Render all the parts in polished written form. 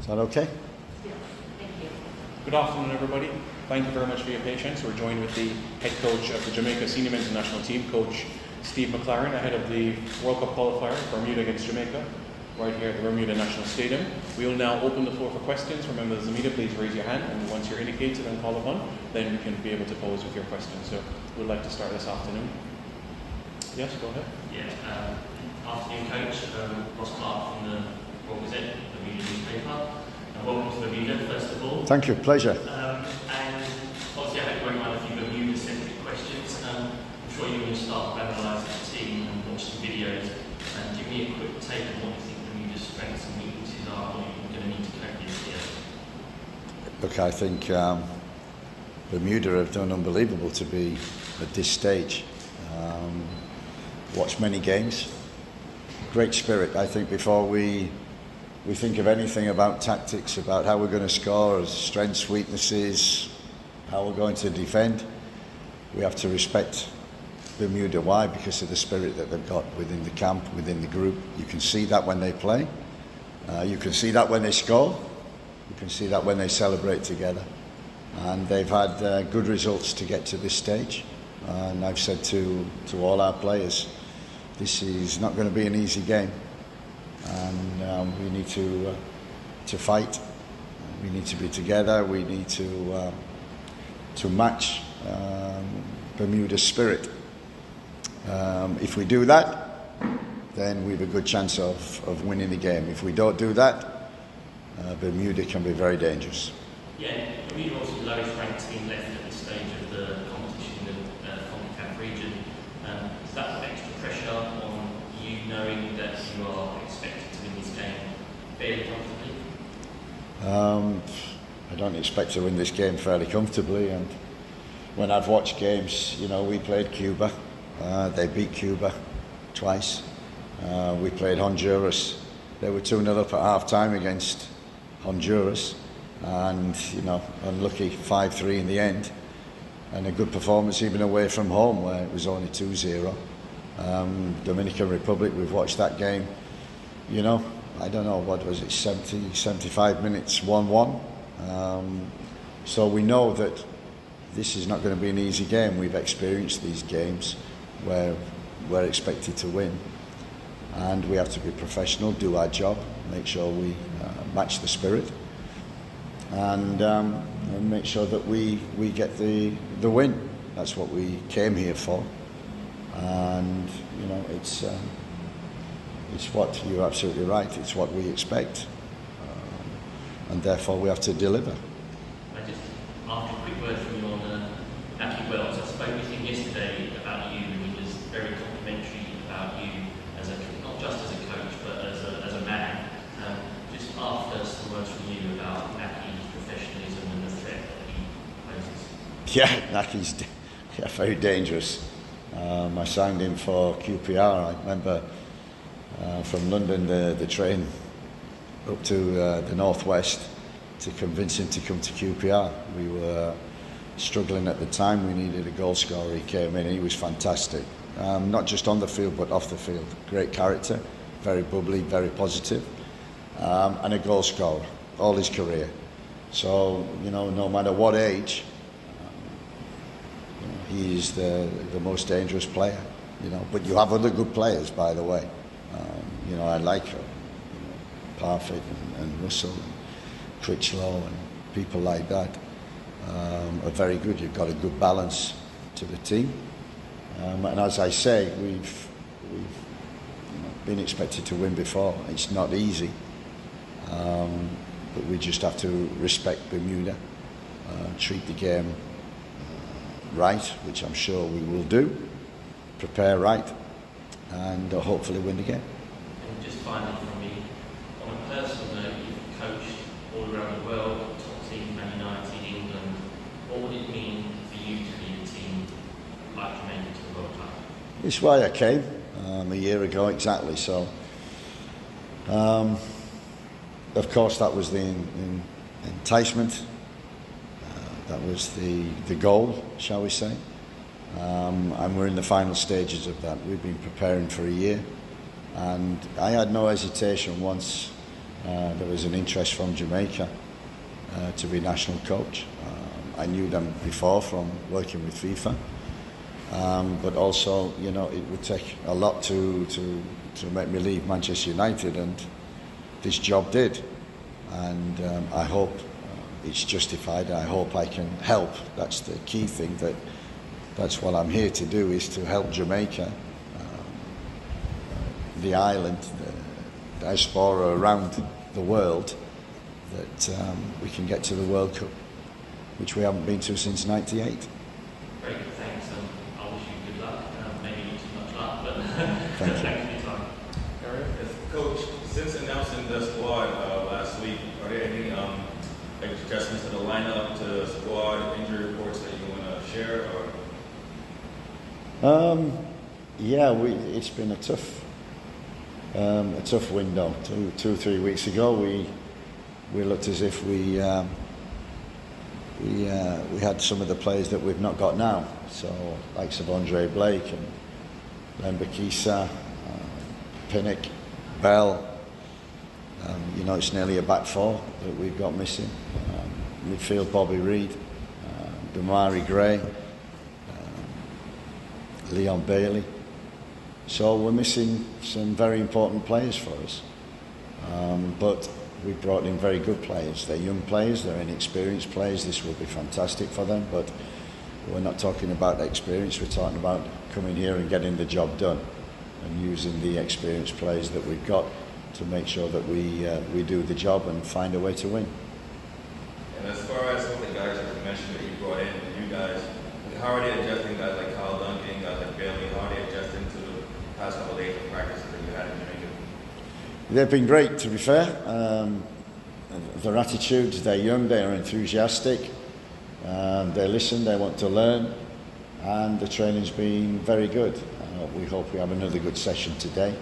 Is that okay? Yeah, thank you. Good afternoon, everybody. Thank you very much for your patience. We're joined with the head coach of the Jamaica Senior Men's National Team, Coach Steve McLaren, ahead of the World Cup qualifier, Bermuda against Jamaica, right here at the Bermuda National Stadium. We will now open the floor for questions. For members of the media, please raise your hand, and once you're indicated and called upon, then we can be able to pose with your questions. So we'd like to start this afternoon. Yes, go ahead. Yeah, afternoon, Coach. Ross Clark from the Royal Gazette, the Bermuda newspaper. Welcome to Bermuda, first of all. Thank you, pleasure. And obviously, I hope you won't mind a few Bermuda-centric questions. I'm sure you're going to start analysing the team and watch some videos. And give me a quick take on what you think Bermuda's strengths and weaknesses are, what you're going to need to cope this year. Look, I think Bermuda have done unbelievable to be at this stage. Watched many games. Great spirit. I think before we think of anything about tactics, about how we're going to score, strengths, weaknesses, how we're going to defend, we have to respect Bermuda. Why? Because of the spirit that they've got within the camp, within the group. You can see that when they play. You can see that when they score. You can see that when they celebrate together. And they've had good results to get to this stage. And I've said to all our players, this is not going to be an easy game. And we need to fight. We need to be together. We need to match Bermuda's spirit. If we do that, then we have a good chance of winning the game. If we don't do that, Bermuda can be very dangerous. Yeah, Bermuda was the lowest ranked team left at this stage of the competition in the CONCACAF region. Is that put extra pressure on you, knowing that you are expected to win this game fairly comfortably? I don't expect to win this game fairly comfortably. And when I've watched games, you know, we played Cuba. They beat Cuba twice. We played Honduras. They were 2-0 up at half-time against Honduras. And, you know, unlucky 5-3 in the end. And a good performance even away from home, where it was only 2-0. Dominican Republic, we've watched that game. You know, I don't know, what was it, 70, 75 minutes, 1-1. So we know that this is not going to be an easy game. We've experienced these games where we're expected to win, and we have to be professional, do our job, make sure we match the spirit, and make sure that we get the win. That's what we came here for, and you know, it's what, you're absolutely right, it's what we expect, and therefore we have to deliver. I just, after a quick word from you on Naki Wells, I spoke with him yesterday about you, and he was very complimentary about you as not just as a coach, but as a man. Just after some words from you about Naki's professionalism and the threat that he poses. Yeah, Naki's very dangerous. I signed him for QPR. I remember from London the train up to the northwest to convince him to come to QPR. We were struggling at the time. We needed a goal scorer. He came in and he was fantastic. Not just on the field but off the field. Great character, very bubbly, very positive, and a goal scorer all his career. So, you know, no matter what age, he is the most dangerous player. You know, but you have other good players, by the way. You know, I like Parfit and Russell and Critchlow and people like that are very good. You've got a good balance to the team, and as I say, we've been expected to win before. It's not easy, but we just have to respect Bermuda, treat the game right, which I'm sure we will do, prepare right, and hopefully win the game. And just finally from me, on a personal note, you've coached all around the world, top teams, Man United, England. What would it mean for you to lead a team like Jamaica to the World Cup? It's why I came a year ago exactly. So, of course, that was the enticement. That was the goal, shall we say. And we're in the final stages of that. We've been preparing for a year, and I had no hesitation once there was an interest from Jamaica to be national coach. I knew them before from working with FIFA, but also, you know, it would take a lot to make me leave Manchester United, and this job did. And I hope it's justified. I hope I can help. That's the key thing. That's what I'm here to do, is to help Jamaica, the island, the diaspora around the world, that we can get to the World Cup, which we haven't been to since '98. Great, thanks. I wish you good luck. Maybe not too much luck, but Thank you. thanks for your time. Yes, Coach, since announcing the squad last week, are there any adjustments to the lineup, to squad injury reports that you want to share? Or? Yeah, it's been a tough window. 2-3 weeks ago, we looked as if we had some of the players that we've not got now. So, likes of Andre Blake and Lembakisa, Pinnock, Bell. You know, it's nearly a back four that we've got missing. Midfield, Bobby Reid, Damari Gray, Leon Bailey. So we're missing some very important players for us. But we brought in very good players. They're young players, they're inexperienced players. This will be fantastic for them, but we're not talking about experience, we're talking about coming here and getting the job done and using the experienced players that we've got to make sure that we do the job and find a way to win. And as far as some of the guys that you mentioned that you brought in, you guys, how are they adjusting, guys like Kyle Duncan, guys like Bailey, how are they adjusting to the past couple of days of practices that you had in Jamaica? They've been great, to be fair. Their attitudes, they're young, they're enthusiastic, they listen, they want to learn, and the training's been very good. We hope we have another good session today,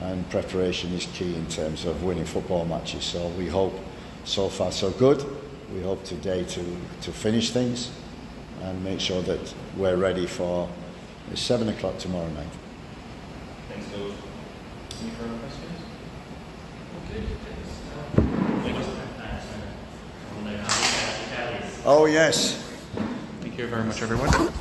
and preparation is key in terms of winning football matches. So we hope, so far so good. We hope today to finish things and make sure that we're ready for 7 o'clock tomorrow night. Thanks, Coach. Any further questions? Okay, thanks. Oh yes. Thank you very much, everyone.